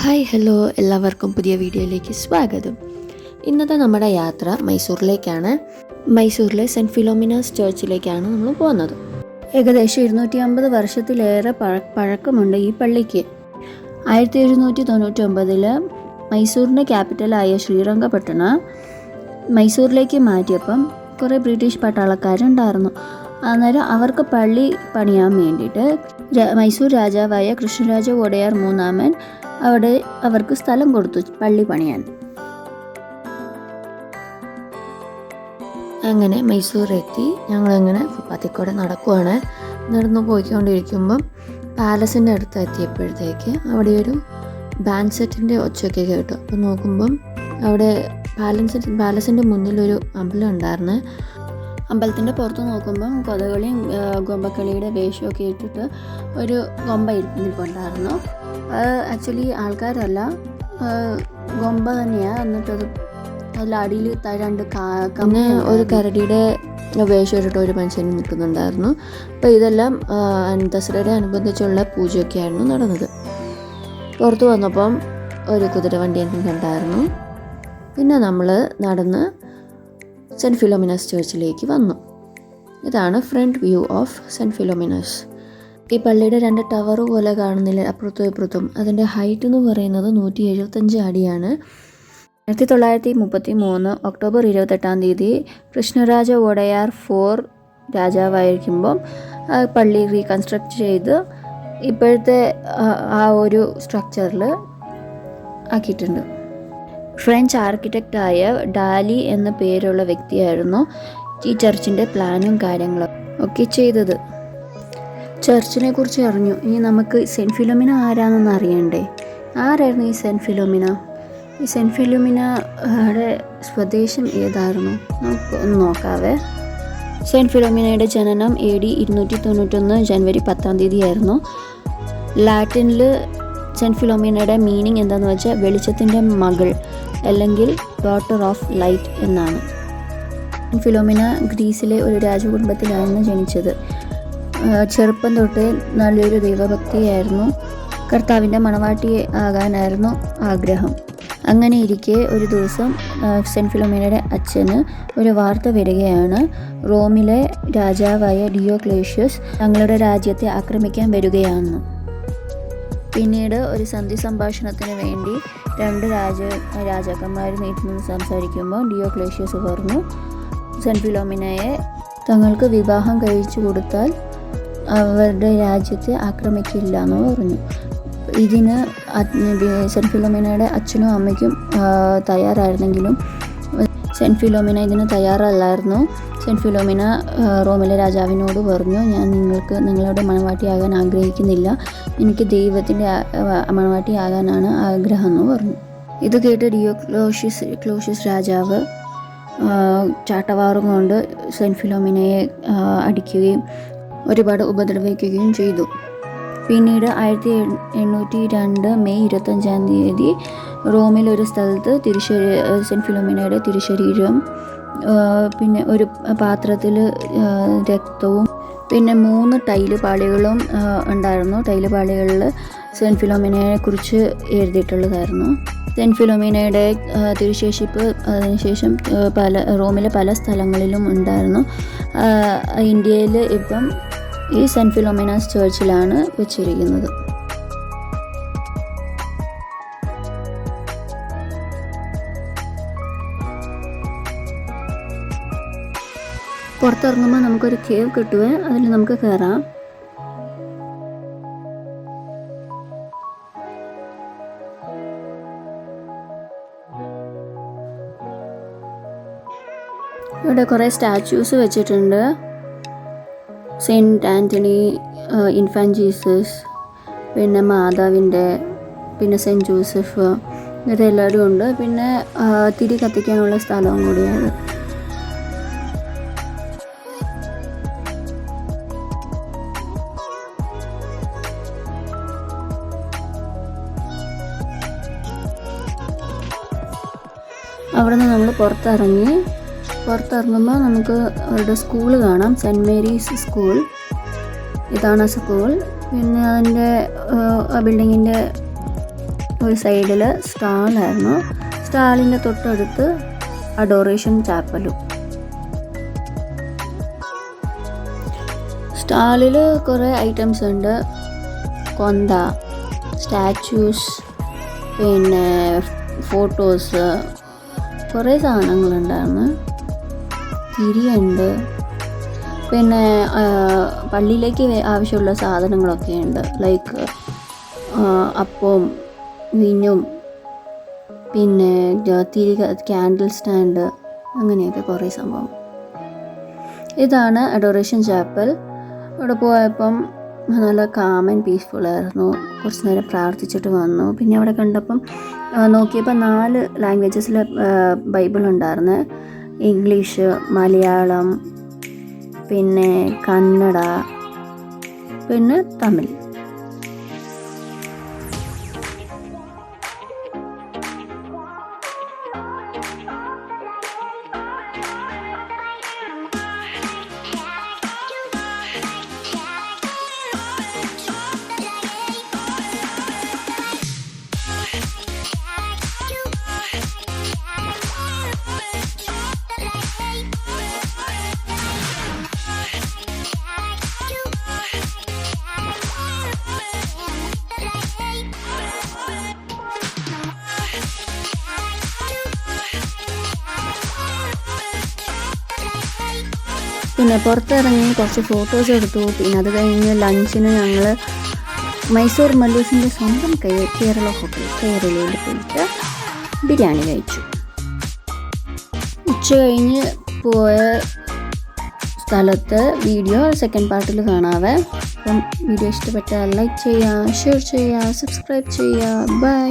Hi hello എല്ലാവർക്കും പുതിയ വീഡിയോയിലേക്ക് സ്വാഗതം. ഇന്നത്തെ നമ്മുടെ യാത്ര മൈസൂറിലേക്കാണ്. മൈസൂരിലെ സെൻറ്റ് ഫിലോമിനാസ് ചർച്ചിലേക്കാണ് നമ്മൾ പോകുന്നത്. ഏകദേശം 250 വർഷത്തിലേറെ പഴക്കമുണ്ട് ഈ പള്ളിക്ക്. 1799 മൈസൂരിൻ്റെ ക്യാപിറ്റലായ ശ്രീരംഗപട്ടണ മൈസൂരിലേക്ക് മാറ്റിയപ്പം കുറേ ബ്രിട്ടീഷ് പട്ടാളക്കാരുണ്ടായിരുന്നു. അന്നേരം അവർക്ക് പള്ളി പണിയാൻ വേണ്ടിയിട്ട് മൈസൂർ രാജാവായ കൃഷ്ണരാജ വോഡയാർ മൂന്നാമൻ അവിടെ അവർക്ക് സ്ഥലം കൊടുത്തു പള്ളി പണിയാൻ. അങ്ങനെ മൈസൂരെത്തി ഞങ്ങളങ്ങനെ ഫുട്പാത്തിക്കൂടെ നടക്കുവാണ്. നടന്നു പോയിക്കൊണ്ടിരിക്കുമ്പം പാലസിൻ്റെ അടുത്ത് എത്തിയപ്പോഴത്തേക്ക് അവിടെ ഒരു ബാൻഡ് സെറ്റിൻ്റെ ഒച്ചയൊക്കെ കേട്ടു. അപ്പോൾ നോക്കുമ്പം അവിടെ പാലസിൻ്റെ മുന്നിലൊരു അമ്പലം ഉണ്ടായിരുന്നു. അമ്പലത്തിൻ്റെ പുറത്ത് നോക്കുമ്പം കൊതകളിയും ഗൊമ്പക്കളിയുടെ വേഷമൊക്കെ ഇട്ടിട്ട് ഒരു ഗൊമ്പ ഇരിപ്പുണ്ടായിരുന്നു. ആക്ച്വലി ആൾക്കാരല്ല, ഗൊമ്പ തന്നെയാണ്. എന്നിട്ടത് അതിൽ അടിയിൽ രണ്ട് പിന്നെ ഒരു കരടിയുടെ വേഷം ഇട്ടിട്ട് ഒരു മനുഷ്യൻ നിൽക്കുന്നുണ്ടായിരുന്നു. അപ്പോൾ ഇതെല്ലാം ദസറയുടെ അനുബന്ധിച്ചുള്ള പൂജയൊക്കെയായിരുന്നു നടന്നത്. പുറത്ത് വന്നപ്പം ഒരു കുതിരവണ്ടി എനിക്ക് കണ്ടായിരുന്നു. പിന്നെ നമ്മൾ നടന്ന് സെൻറ്റ് ഫിലോമിനാസ് ചർച്ചിലേക്ക് വന്നു. ഇതാണ് front view of Saint Philomena's. ഈ പള്ളിയുടെ 2 ടവർ പോലെ കാണുന്നില്ല, അപ്പുറത്തും ഇപ്പുറത്തും. അതിൻ്റെ ഹൈറ്റ് എന്ന് പറയുന്നത് 175 അടിയാണ്. 1933 ഒക്ടോബർ 28 കൃഷ്ണരാജ വോഡയാർ 4 രാജാവായിരിക്കുമ്പം പള്ളി റീകൺസ്ട്രക്ട് ചെയ്ത് ഇപ്പോഴത്തെ ആ ഒരു സ്ട്രക്ചറിൽ ആക്കിയിട്ടുണ്ട്. ഫ്രഞ്ച് ആർക്കിടെക്റ്റായ ഡാലി എന്ന പേരുള്ള വ്യക്തിയായിരുന്നു ഈ ചർച്ചിൻ്റെ പ്ലാനും കാര്യങ്ങളും ഒക്കെ ചെയ്തത്. ചർച്ചിനെ കുറിച്ച് അറിഞ്ഞു. ഇനി നമുക്ക് സെൻറ്റ് ഫിലോമിന ആരാണെന്ന് അറിയണ്ടേ? ആരായിരുന്നു ഈ സെൻറ്റ് ഫിലോമിന? ഈ സെൻറ്റ് ഫിലോമിനയുടെ സ്വദേശം ഏതായിരുന്നു? നമുക്ക് ഒന്ന് നോക്കാവേ. സെൻറ്റ് ഫിലോമിനയുടെ ജനനം AD 291 ജനുവരി 10 ആയിരുന്നു. ലാറ്റിനിൽ സെൻറ്റ് ഫിലോമിനയുടെ മീനിങ് എന്താണെന്ന് വെച്ചാൽ വെളിച്ചത്തിൻ്റെ മകൾ അല്ലെങ്കിൽ ഡോട്ടർ ഓഫ് ലൈറ്റ് എന്നാണ്. ഫിലോമിന ഗ്രീസിലെ ഒരു രാജകുടുംബത്തിലായിരുന്നു ജനിച്ചത്. ചെറുപ്പം തൊട്ടേ നല്ലൊരു ദൈവഭക്തിയായിരുന്നു. കർത്താവിൻ്റെ മണവാട്ടി ആകാനായിരുന്നു ആഗ്രഹം. അങ്ങനെ ഇരിക്കെ ഒരു ദിവസം സെൻറ്റ് ഫിലോമിനയുടെ അച്ഛന് ഒരു വാർത്ത വരികയാണ്. റോമിലെ രാജാവായ ഡിയോക്ലേഷ്യസ് തങ്ങളുടെ രാജ്യത്തെ ആക്രമിക്കാൻ വരികയാണെന്ന്. പിന്നീട് ഒരു സന്ധി സംഭാഷണത്തിന് വേണ്ടി 2 രാജാക്കന്മാർ നീട്ടുന്നത് സംസാരിക്കുമ്പോൾ ഡിയോക്ലേഷ്യസ് പറഞ്ഞു സെൻറ്റ് ഫിലോമിനയെ തങ്ങൾക്ക് വിവാഹം കഴിച്ചു കൊടുത്താൽ അവരുടെ രാജ്യത്തെ ആക്രമിക്കില്ല എന്ന് പറഞ്ഞു. ഇതിന് സെൻറ്റ് ഫിലോമിനയുടെ അച്ഛനും അമ്മയ്ക്കും തയ്യാറായിരുന്നെങ്കിലും സെൻറ്റ് ഫിലോമിന ഇതിന് തയ്യാറല്ലായിരുന്നു. സെൻറ്റ് ഫിലോമിന റോമിലെ രാജാവിനോട് പറഞ്ഞു, ഞാൻ നിങ്ങളുടെ മണവാട്ടിയാകാൻ ആഗ്രഹിക്കുന്നില്ല, എനിക്ക് ദൈവത്തിൻ്റെ മണവാട്ടിയാകാനാണ് ആഗ്രഹം എന്ന് പറഞ്ഞു. ഇത് കേട്ട് ഡിയോക്ലേഷ്യസ് രാജാവ് ചാട്ടവാറും കൊണ്ട് സെൻറ്റ് ഫിലോമിനയെ അടിക്കുകയും ഒരുപാട് ഉപദ്രവിക്കുകയും ചെയ്തു. പിന്നീട് 1802 മെയ് 25 റോമിൽ ഒരു സ്ഥലത്ത് സെൻറ്റ് ഫിലോമിനയുടെ തിരുശരീരം, പിന്നെ ഒരു പാത്രത്തിൽ രക്തവും പിന്നെ 3 ടൈല് പാളികളും ഉണ്ടായിരുന്നു. ടൈല് പാളികളിൽ സെൻറ്റ് ഫിലോമിനയെ കുറിച്ച് എഴുതിയിട്ടുള്ളതായിരുന്നു. സെൻറ്റ് ഫിലോമിനയുടെ തിരുശേഷിപ്പ് അതിനുശേഷം റോമിലെ പല സ്ഥലങ്ങളിലും ഉണ്ടായിരുന്നു. ഇന്ത്യയിൽ ഇപ്പം ഈ സെൻറ്റ് ഫിലോമിനാസ് ചർച്ചിലാണ് വെച്ചിരിക്കുന്നത്. പുറത്തിറങ്ങുമ്പോൾ നമുക്കൊരു കേവ് കിട്ടുവേ, അതിൽ നമുക്ക് കയറാം. ഇവിടെ കുറേ സ്റ്റാച്യൂസ് വെച്ചിട്ടുണ്ട്. സെയിൻറ്റ് ആൻ്റണി, ഇൻഫാൻറ്റ് ജീസസ്, പിന്നെ മാതാവിൻ്റെ, പിന്നെ സെൻറ്റ് ജോസഫ്, ഇവരെല്ലാവരും ഉണ്ട്. പിന്നെ തിരി കത്തിക്കാനുള്ള സ്ഥലവും കൂടിയാണ്. അവിടെ നിന്ന് നമ്മൾ പുറത്തിറങ്ങുമ്പോൾ നമുക്ക് അവരുടെ സ്കൂൾ കാണാം. Saint Mary's school. ഇതാണ് സ്കൂൾ. പിന്നെ അതിൻ്റെ ആ ബിൽഡിങ്ങിൻ്റെ ഒരു സൈഡിൽ സ്റ്റാളായിരുന്നു. സ്റ്റാളിൻ്റെ തൊട്ടടുത്ത് അഡോറേഷൻ ചാപ്പലും. സ്റ്റാളിൽ കുറേ ഐറ്റംസ് ഉണ്ട്. കൊന്ത, സ്റ്റാച്യൂസ്, പിന്നെ ഫോട്ടോസ്, കുറേ സാധനങ്ങളുണ്ടായിരുന്നു. തിരിയുണ്ട്, പിന്നെ പള്ളിയിലേക്ക് ആവശ്യമുള്ള സാധനങ്ങളൊക്കെ ഉണ്ട്. ലൈക്ക് അപ്പവും വീഞ്ഞും, പിന്നെ തിരി, ക്യാൻഡിൽ സ്റ്റാൻഡ്, അങ്ങനെയൊക്കെ കുറേ സംഭവം. ഇതാണ് അഡോറേഷൻ ചാപ്പൽ. അവിടെ പോയപ്പം നല്ല കാം ആൻഡ് പീസ്ഫുള്ളായിരുന്നു. കുറച്ച് നേരം പ്രാർത്ഥിച്ചിട്ട് വന്നു. പിന്നെ അവിടെ കണ്ടപ്പം നോക്കിയപ്പോൾ 4 ലാംഗ്വേജസിലെ ബൈബിൾ ഉണ്ടായിരുന്നു. ഇംഗ്ലീഷ്, മലയാളം, പിന്നെ കന്നഡ, പിന്നെ തമിഴ്. പിന്നെ പുറത്തിറങ്ങി കുറച്ച് ഫോട്ടോസ് എടുത്തു. പിന്നെ അത് കഴിഞ്ഞ് ലഞ്ചിന് ഞങ്ങൾ മൈസൂർ മല്ലൂസിൻ്റെ സ്വന്തം കേരള ഹോട്ടൽ കേരളയിൽ പോയിട്ട് ബിരിയാണി കഴിച്ചു. ഉച്ച കഴിഞ്ഞ് പോയ സ്ഥലത്ത് വീഡിയോ സെക്കൻഡ് പാർട്ടിൽ കാണാവേ. അപ്പം വീഡിയോ ഇഷ്ടപ്പെട്ടാൽ ലൈക്ക് ചെയ്യുക, ഷെയർ ചെയ്യുക, സബ്സ്ക്രൈബ് ചെയ്യുക. ബൈ.